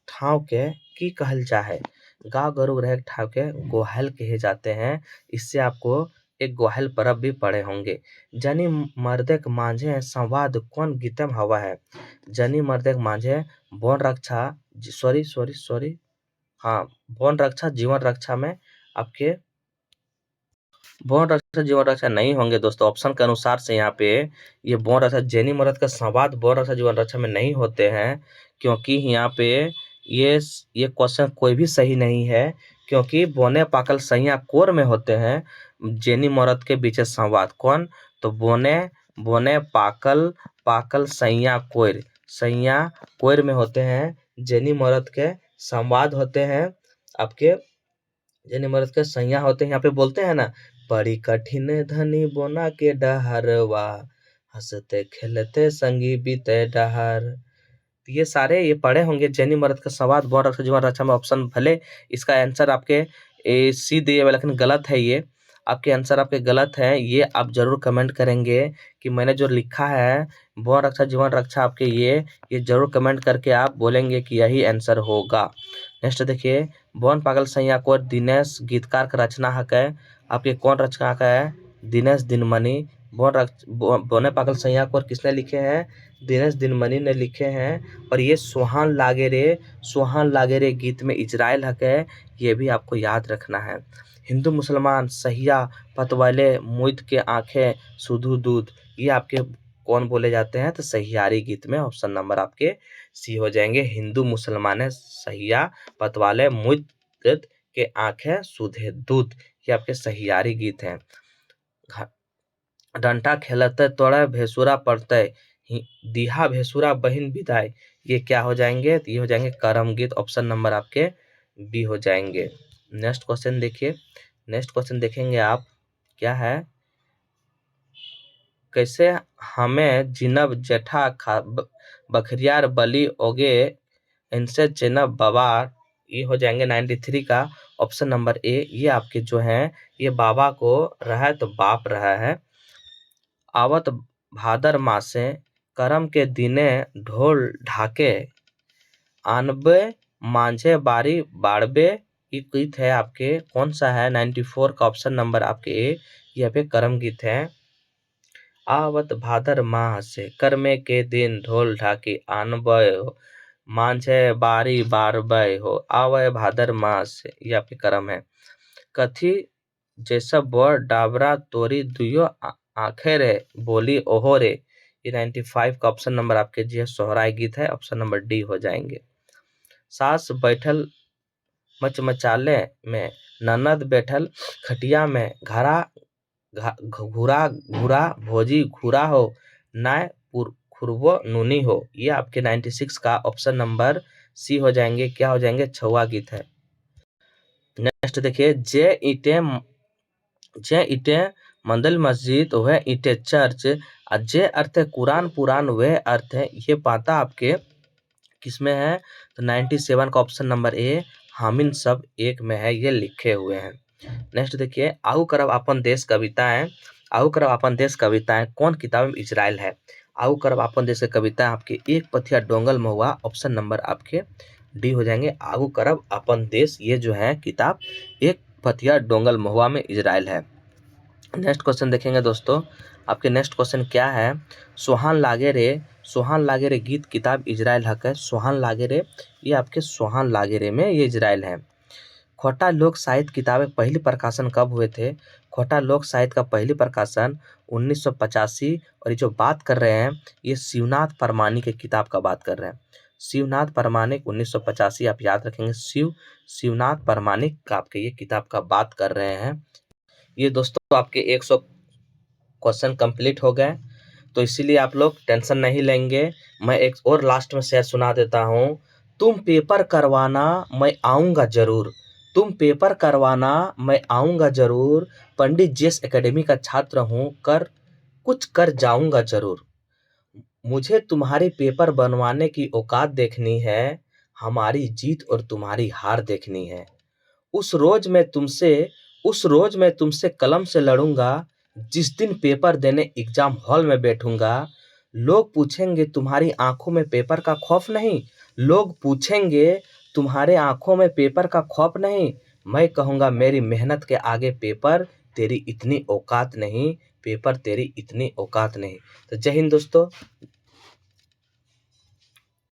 ठाव के की कहल जा है। गाय गरु रहे ठाव के गोहल कहे जाते हैं। इससे आपको एक गोहल पर्व भी पढ़े होंगे। जनी मर्देक मांझे संवाद कौन गीतम हवा है। जनी मर्देक मांझे वन रक्षा सॉरी हाँ, वन रक्षा जीवन रक्षा में आपके वन रक्षा जीवन रक्षा नहीं होंगे दोस्तों। ऑप्शन के अनुसार से यहाँ पे ये वन रक्षा जैनी मर्द का संवाद वन रक्षा जीवन रक्षा में नहीं होते हैं, क्योंकि यहाँ पे ये क्वेश्चन कोई भी सही नहीं है। क्योंकि बोने पाकल सैया कोर में होते हैं जैनी मर्द के बीच संवाद। कौन, तो बोने पाकल सैया कोयर में होते हैं जैनी मर्द के संवाद होते हैं। आपके जैनी मर्द के सैया होते हैं, यहाँ पे बोलते हैं ना, बड़ी कठिन धनी बोना के डहरवा, हंसते खेलते संगी बीते डहर। तो ये सारे ये पढ़े होंगे जैनी मर्द का संवाद वन रक्षा जीवन रक्षा में। ऑप्शन भले इसका आंसर आपके सी दिए हुए, लेकिन गलत है। ये आपके आंसर आपके गलत है। ये आप जरूर कमेंट करेंगे कि मैंने जो लिखा है वन रक्षा जीवन रक्षा आपके ये जरूर कमेंट करके आप बोलेंगे कि यही आंसर होगा। नेक्स्ट देखिए, बौन पागल सैया को दिनेश गीतकार का रचना है। आपके कौन रचना का है, दिनेश दिनमणि। बौने पागल सैया को किसने लिखे हैं, दिनेश दिनमणि ने लिखे हैं। और ये सोहान लागे रे गीत में इजराइल हक है, ये भी आपको याद रखना है। हिंदू मुसलमान सहिया पतवाले मुइत के आंखें सुधु दूध, ये आपके कौन बोले जाते हैं, तो सहियारी गीत में। ऑप्शन नंबर आपके सी हो जाएंगे। हिंदू मुसलमान सहिया पतवाले मुइत के आंखें सुधे दूध, ये आपके सहियारी गीत हैं। डंटा खेलते तोड़े भेसुरा पड़ते, दिहा भेसुरा बहिन विदाई, ये क्या हो जाएंगे, तो ये हो जाएंगे करम गीत। ऑप्शन नंबर आपके बी हो जाएंगे। नेक्स्ट क्वेश्चन देखिए। नेक्स्ट क्वेश्चन देखेंगे आप क्या है, कैसे हमें जिनब जेठा बखरियार बली ओगे इनसे चिनब बवार, ये हो जाएंगे 93 का। ऑप्शन नंबर ए, ये आपके जो हैं ये बाबा को रहा है तो बाप रहा है। आवत भादर मासे करम के दिने ढोल ढाके आनबे मांझे बारी बाड़बे, ये गीत है आपके कौन सा है, 94 का। ऑप्शन नंबर आपके ए, ये पे करम गीत है। आवत भादर माह से करमे के दिन ढोल ढाके आनबे हो मांझे बारी बारबे हो, आवे भादर माह से, ये आपके करम है। कथी जैसा बोर डाबरा तोरी दुयो आंखें रे बोली ओहो रे, ये 95 का। ऑप्शन नंबर आपके जी सोहराय गीत है। ऑप्शन नंबर डी हो जाएंगे। सास बैठल मचमचाले में ननद बैठल खटिया में घुरा भोजी घुरा हो नाय खुरबो नूनी हो, ये आपके 96 का। ऑप्शन नंबर सी हो जाएंगे। क्या हो जाएंगे, छुआ गीत है। नेक्स्ट देखिए, जे ईटे मंदिर मस्जिद वह ईटे चर्च, जे अर्थ है कुरान पुराण वह अर्थ है, ये पाता आपके किसमें है, तो 97 का। ऑप्शन नंबर ए हामिन सब एक में है, ये लिखे हुए हैं। नेक्स्ट देखिए, आहू करब अपन देश कविताएं, आहू करब अपन देश कविताएं कौन किताब में इजराइल है। आहू करब अपन देश की कविता आपके एक पथिया डोंगल में हुआ। ऑप्शन नंबर आपके डी हो जाएंगे। आहू करब अपन देश, ये जो है किताब एक पथिया डोंगल महुआ में इजराइल है। नेक्स्ट क्वेश्चन देखेंगे दोस्तों। आपके नेक्स्ट क्वेश्चन क्या है? सोहान लागे रे गीत किताब इजराइल हक है। सोहान लागे रे, ये आपके सोहान लागे रे में ये इजराइल है। खोटा लोक साहित्य किताबें पहली प्रकाशन कब हुए थे? खोटा लोक साहित्य का पहली प्रकाशन 1985। और ये जो बात कर रहे हैं ये शिवनाथ परमानिक की किताब का बात कर रहे हैं। शिवनाथ परमानिक 1985 आप याद रखेंगे। शिवनाथ परमानिक का आपके ये किताब का बात कर रहे हैं। ये दोस्तों आपके 100 क्वेश्चन कंप्लीट हो गए, तो इसीलिए आप लोग टेंशन नहीं लेंगे। मैं एक और लास्ट में शेर सुना देता हूँ। तुम पेपर करवाना मैं आऊँगा ज़रूर, तुम पेपर करवाना मैं आऊँगा ज़रूर, पंडित जेस एकेडमी का छात्र हूँ, कुछ कर जाऊँगा ज़रूर। मुझे तुम्हारे पेपर बनवाने की औकात देखनी है, हमारी जीत और तुम्हारी हार देखनी है। उस रोज मैं तुमसे उस रोज मैं तुमसे कलम से लड़ूंगा, जिस दिन पेपर देने एग्जाम हॉल में बैठूंगा। लोग पूछेंगे तुम्हारी आंखों में पेपर का खौफ नहीं, लोग पूछेंगे तुम्हारे आंखों में पेपर का खौफ नहीं। मैं कहूंगा मेरी मेहनत के आगे पेपर तेरी इतनी औकात नहीं, पेपर तेरी इतनी औकात नहीं। तो जय हिंद दोस्तों।